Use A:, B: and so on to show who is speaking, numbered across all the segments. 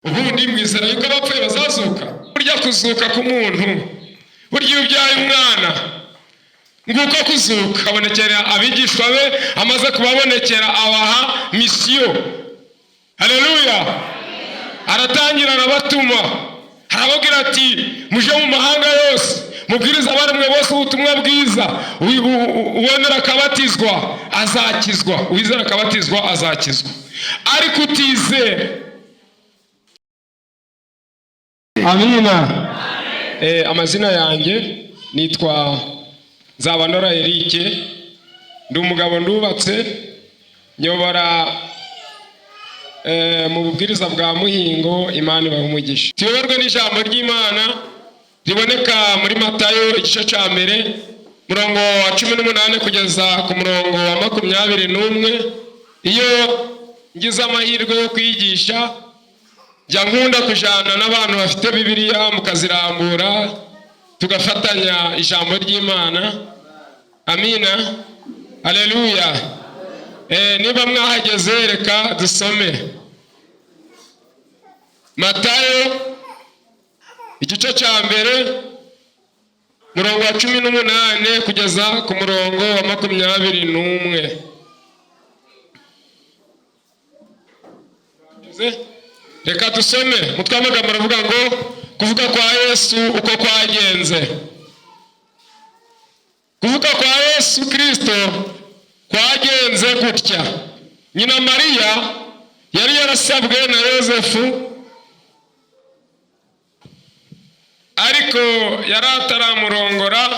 A: ubundi mwizera yuko abapfuye bazazuka. Burya kuzuka k'umuntu, burya iyo ubyaye umwana nguko kuzuka abonekera abigishwa be, amaze kubabonekera abaha misiyo. Haleluya. Aratangira arabatuma, arababwira ati muje mu mahanga yose mubwiriza abaremwe bose ubutumwa bwiza, uwemera akabatizwa azakizwa, uwizera akabatizwa azakizwa, ariko utizera. Amina. Amazina yanjye nitwa Nzabanora Eric, ndi umugabo ndubatse, nyobora mu bubwiriza bwa Muhingo. Imana ibahe umugisha. Tuyoborwe n'ijambo ry'Imana riboneka muri Matayo igice cya mbere murongo wa 18 kugeza ku murongo wa 21. Iyo ngize amahirwe yo kwigisha, jya nkunda kujana n'abantu bafite Bibiliya mukazirambura tugafatanya ijambo ry'Imana. Amina. Haleluya. Niba mwahageze reka dusome Matayo igice cya mbere murongo wa 18 kugeza ku murongo wa 21. Reka dusome. Mutwe w'amagambo aravuga ngo kuvuga kwa Yesu uko kwagenze. Kuvuga kwa Yesu Kristo kwagenze gutya: nyina Mariya yari yarasabwe na Yosefu, ariko yari ataramurongora,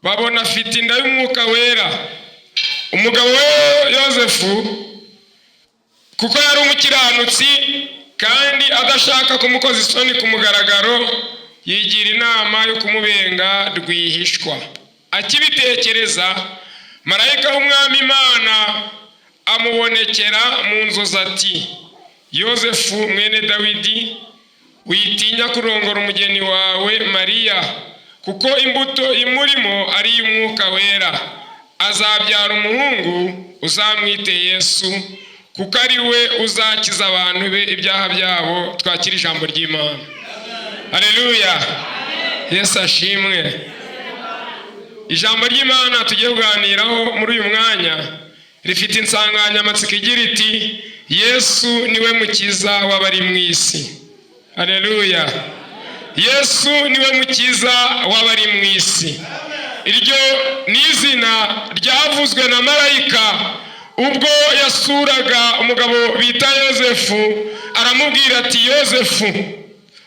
A: babona afite inda y'umwuka wera. Umugabo we Yosefu, kuko yari umukiranutsi kandi adashaka kumukoza isoni ku mugaragaro, yigira inama yo kumubenga rwihishwa. Akibitekereza, marayika w'umwami Imana amubonekera mu nzozi ati: Yosefu mwene Dawidi, witinya kurongora umugeni wawe Mariya, kuko imbuto imurimo ari iy'umwuka wera. Azabyara umuhungu, uzamwite Yesu, kuko ari we uzakiza abantu be ibyaha byabo. Twakira ijambo ry'Imana. Haleluya. Yesu ashimwe. Ijambo ry'Imana tugiye kuganiraho muri uyu mwanya rifite insanganyamatsiko igira iti: Yesu niwe mukiza w'abari mu isi. Haleluya. Yesu niwe mukiza w'abari mu isi. Iryo ni izina ryavuzwe na marayika ubwo yasuraga umugabo bita Yosefu, aramubwira ati: Yosefu,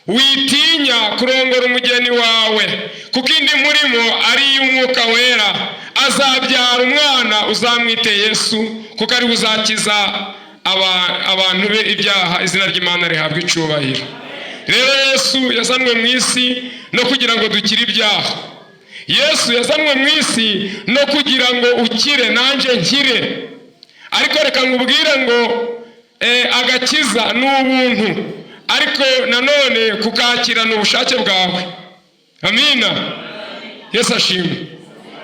A: witinya kurongora umugeni wawe, kuko indi murimo ari iy'umwuka wera. Azabyara umwana, uzamwite Yesu, kuko ari uzakiza abantu be ibyaha. Izina ry'Imana rihabwa icubahiro. Rero Yesu yazanwe mu isi no kugira ngo dukire ibyaha. Yesu yazanwe mu isi no kugira ngo ukire, nanjye nkire. Ariko reka nkubwire ngo agakiza ni ubuntu, ariko nanone kukakira ni ubushake bwawe. Amina. Yesu ashimwe.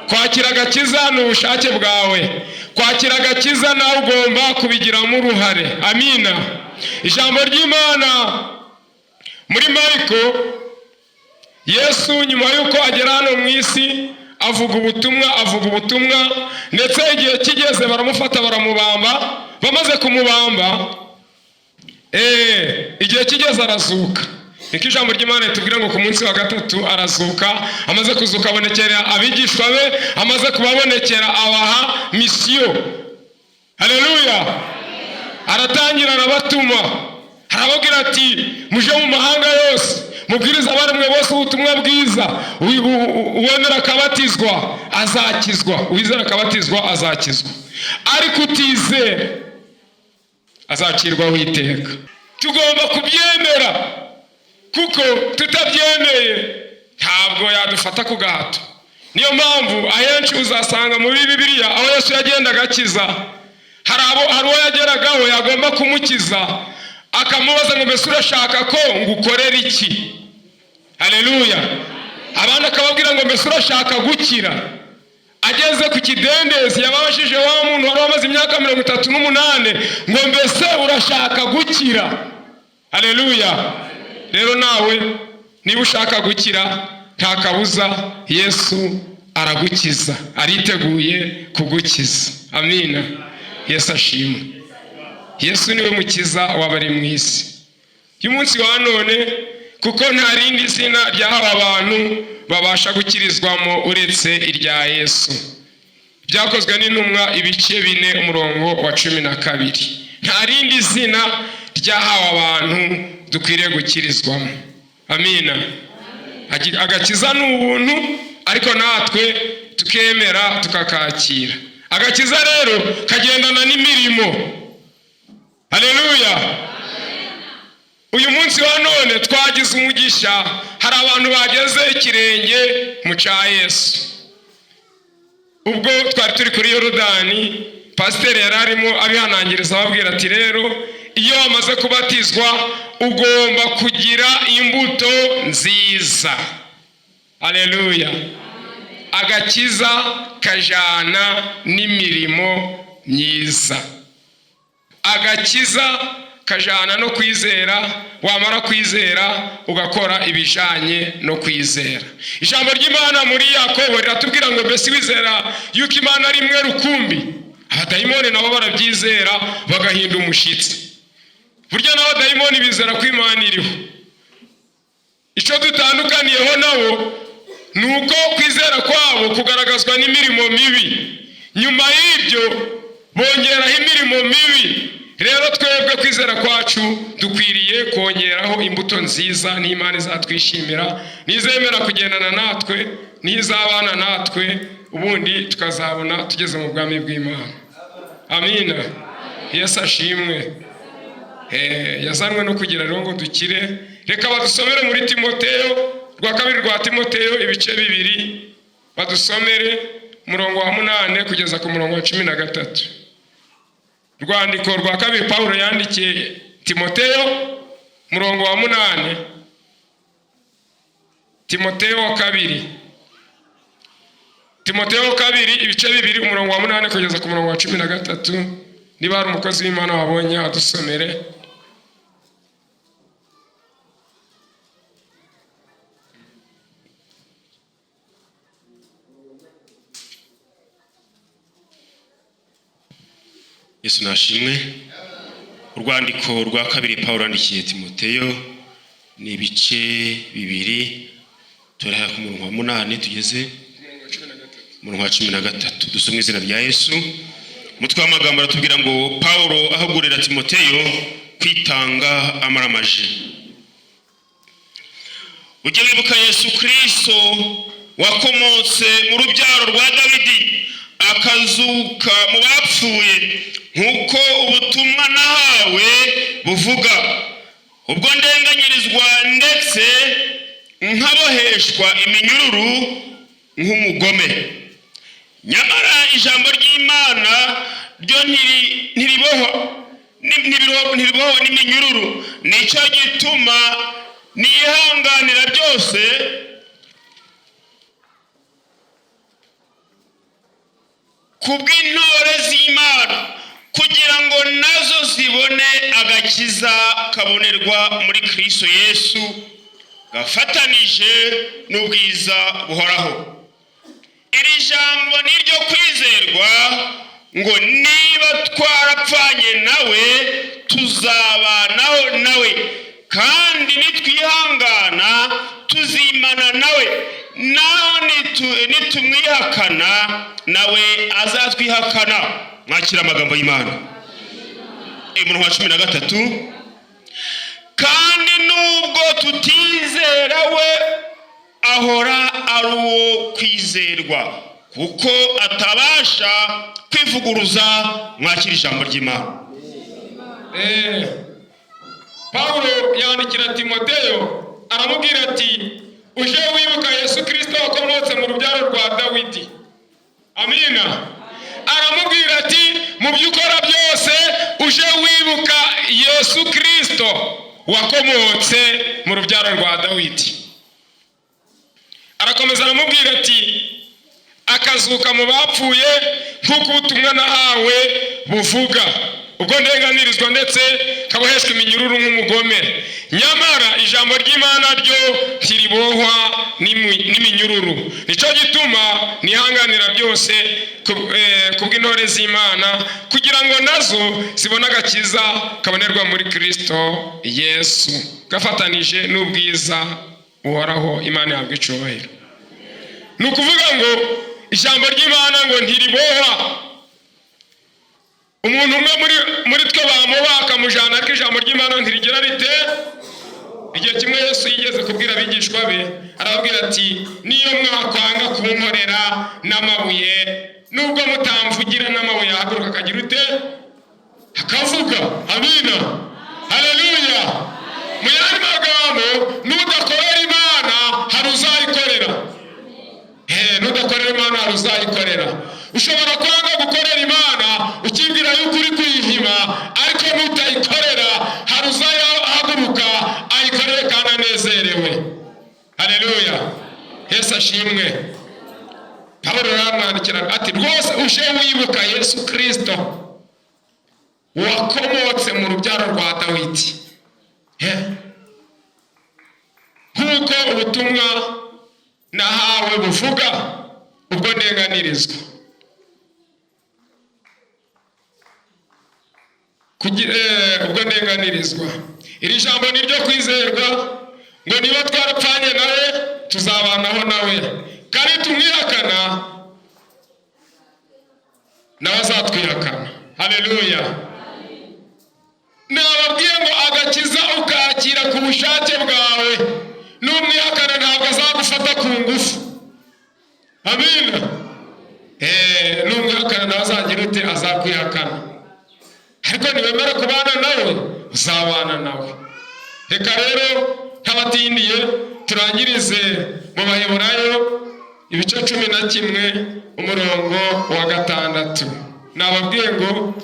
A: Kwakira agakiza ni ubushake bwawe. Kwakira agakiza nawe ugomba kubigiramo uruhare. Amina. Ijambo ry'Imana muri Mariko, Yesu nyuma yuko agera hano mu isi avuga ubutumwa, ndetse igihe kigeze baramufata baramubamba. Bamaze kumubamba, igihe kigeze arazuka. Niko ijambo ry'Imana ritubwira ngo ku munsi wa gatatu arazuka. Amaze kuzuka abonekera abigishwa be, amaze kubabonekera abaha misiyo. Haleluya. Aratangira arabatuma, arababwira ati muje mu mahanga yose mubwiriza abaremwe bose ubutumwa bwiza, uwemera akabatizwa azakizwa, uwizera akabatizwa azakizwa, ariko utizera azacirwaho iteka. Tugomba kubyemera, kuko tutabyemeye ntabwo yadufata ku gahato. Niyo mpamvu ahenshi uzasanga muri Bibiliya aho Yesu yagenda agakiza, hari uwo yageragaho yagomba kumukiza, akamubaza ngo mbese urashaka ko ngukorera iki? Haleluya. Abandi akababwira ngo mbese urashaka gukira? Ageze ku kidendezi yababashije wa muntu wari wamaze imyaka 38 ngo mbese urashaka gukira? Haleluya. Rero nawe niba ushaka gukira nta kabuza Yesu aragukiza, ariteguye kugukiza. Amina. Yesu ashimwe. Yesu niwe mukiza w'abari mu isi y'umunsi wa none, kuko nta rindi zina ryahawe abantu babasha gukirizwamo uretse irya Yesu. Byakozwe n'intumwa ibice 4 umurongo wa 12. Nta rindi zina ryahawe abantu dukwiriye gukirizwamo. Amina. Agakiza ni ubuntu, ariko natwe tukemera tukakakira. Agakiza rero kagendana n'imirimo. Haleluya. Uyu munsi wa none twagize umugisha, hari abantu bageze ikirenge mu cya Yesu. Ubwo twari turi kuri Yorodani, pasiteri yari arimo abihanangiriza ababwira ati rero iyo wamaze kubatizwa ugomba kugira imbuto nziza. Haleluya. Agakiza kajana n'imirimo myiza. Agakiza kajana no kwizera, wamara kwizera ugakora ibijanye no kwizera. Ijambo ry'Imana muri Yakobo riratubwira ngo mbese wizera yuko Imana ari imwe rukumbi. Abadayimoni nabo barabyizera bagahinda umushitsi. Burya n'abadayimoni bizera ko Imana iriho. Icyo dutandukaniyeho nabo nuko kwizera kwabo kugaragazwa n'imirimo mibi, nyuma y'ibyo bongeraho imirimo mibi. Rero twebwe kwizera kwacu dukwiriye kongeraho imbuto nziza, n'Imana izatwishimira, nizemera kugendana natwe, nizabana natwe, ubundi tukazabona tugeze mu bwami bw'Imana. Amina. Yesu ashimwe. Yazanwe no kugira rero ngo dukire. Reka badusomere muri Timoteyo rwa 2 rwa Timoteyo ibice 2, badusomere murongo wa 8 kugeza ku murongo wa 13. Rwandiko rwa 2 Paulo yandikiye Timoteyo murongo wa 8. Timoteyo wa 2 ibice 2 umurongo wa 8 kugeza ku murongo wa 13. Niba hari umukozi w'Imana wabonye adusomere.
B: Yesu nashimwe. Urwandiko rwa 2 Paulo yandikiye Timoteyo ni ibice 2, turahera ku murongo wa 8 tugeze murongo wa 13. Dusomwe izina rya Yesu. Umutwe w'amagambo aratubwira ngo Paulo ahagurira Timoteyo kwitanga amaramaje. Ujye wibuka Yesu Kristo wakomotse mu rubyaro rwa Dawidi akazuka mu bapfuye, nkuko ubutumwa nahawe buvuga. Ubwo ndenganyirizwa ndetse nkaboheshwa iminyururu nk'umugome. Nyamara ijambo ry'Imana ryo ntiriboho n'iminyururu. Nicyo gituma nihanganira byose kubw'intore z'Imana, kugira ngo nazo zibone agakiza kabonerwa muri Kristo Yesu, gafatanije n'ubwiza buhoraho. Iri jambo ni ryo kwizerwa ngo niba twarapfanye nawe tuzabanaho nawe, kandi nitwihangana tuzimana nawe, naho nitumwihakana nawe azatwihakana. Mwakira amagambo y'Imana. Umurongo wa 13. Kandi nubwo tutizera we ahora ari uwo kwizerwa, kuko atabasha kwivuguruza. Mwakira ijambo ry'Imana.
A: Paulo yandikira Timoteyo aramubwira ati uje wibuka Yesu Kristo wakomotse mu rubyaro rwa Dawidi. Amina. Aramubwira ati mu byukora byose uje wibuka Yesu Kristo wakomotse mu rubyaro rwa Dawidi. Arakomeza aramubwira ati akazuka mu bapfuye nk'uko ubutumwa nahawe buvuga. ubwo ndenganirizwa ndetse kaboheshwa iminyururu nk'umugome. Nyamara ijambo ry'Imana ryo ntiribohwa n'iminyururu. Nicyo gituma nihanganira byose kubw'intore z'Imana, kugira ngo nazo zibone agakiza kabonerwa muri Kristo Yesu, gafatanije n'ubwiza uhoraho. Imana yabwo icyubahiro. Ni ukuvuga ngo ijambo ry'Imana ngo ntiribohwa. Umuntu umwe muri twe bamuba akamujyana, ariko ijambo ry'Imana ntirigira rite. Igihe kimwe Yesu yigeze kubwira abigishwa be, arababwira ati niyo mwakwanga kunkorera n'amabuye, nubwo mutamvugira n'amabuye ahaguruka akagira ute, akavuga. Amina, haleluya. Mu yandi magambo, nudakorera Imana hari uzayikorera. Nudakorera Imana hari uzayikorera. Ushobora kwanga gukorera Imana ukibwira yuko uri kuyihima, ariko nutayikorera hari uzayihaguruka ayikorere kandi anezerewe. Haleluya, Yesu ashimwe. Pawulo aramwandikira ati rwose uje wibuka Yesu Kristo wakomotse mu rubyaro rwa Dawidi, nk'uko ubutumwa nahawe buvuga, ubwo ndenganirizwa. Ubwo ndenganirizwa. Iri jambo ni ryo kwizerwa, ngo niba twarapfanye nawe tuzabanaho nawe, kandi tumwihakana nawe azatwihakana. Haleluya. Nababwiye ngo agakiza ukakira ku bushake bwawe, n'umwihakana ntabwo azagufata ku ngufu. Amina. N'umwihakana nawe azagira ute, azakwihakana. Ariko niwemera kubana nawe uzabana nawe. Reka rero ntabatindiye turangirize mu Baheburayo ibice 11 umurongo wa 6. Nababwiye ngo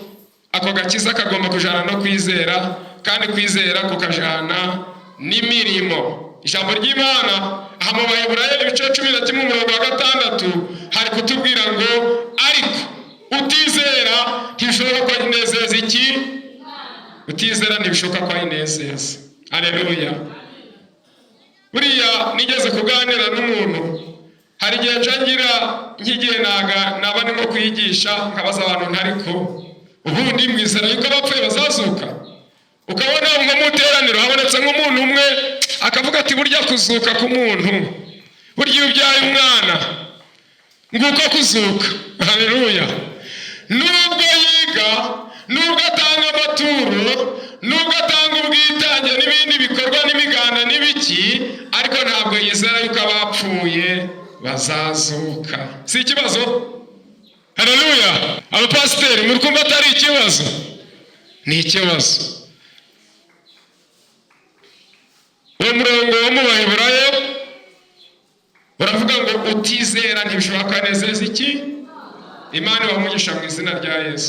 A: ako gakiza kagomba kujana no kwizera, kandi kwizera kukajana n'imirimo. Ijambo ry'Imana aha mu Baheburayo ibice 11 umurongo wa 6 hari kutubwira ngo ariko utizera ntibishoboka ko inezeza iki? Utizera ntibishoboka ko inezeza. Haleluya. Buriya nigeze kuganira n'umuntu, hari igihe njangira nkigiye naba ndimo kwigisha nkabaza abantu ntariko ubundi mwizera yuko abapfuye bazazuka. Ukabona nko mu teraniro habonetse nk'umuntu umwe akavuga ati burya kuzuka k'umuntu, burya iyo ubyaye umwana nguko kuzuka. Haleluya. Nubwo yiga, nubwo atanga amaturo, nubwo atanga ubwitange n'ibindi bikorwa n'imiganda n'ibiki, ariko ntabwo yizera yuko abapfuye bazazuka. Si ikibazo? Haleluya. Abapasiteri muri kumva atari ikibazo? Ni ikibazo. Uwo murongo wo mu Baheburayo uravuga ngo utizera ntibishoboka ko anezeza iki? Imana ibamugisha mu izina rya Yesu.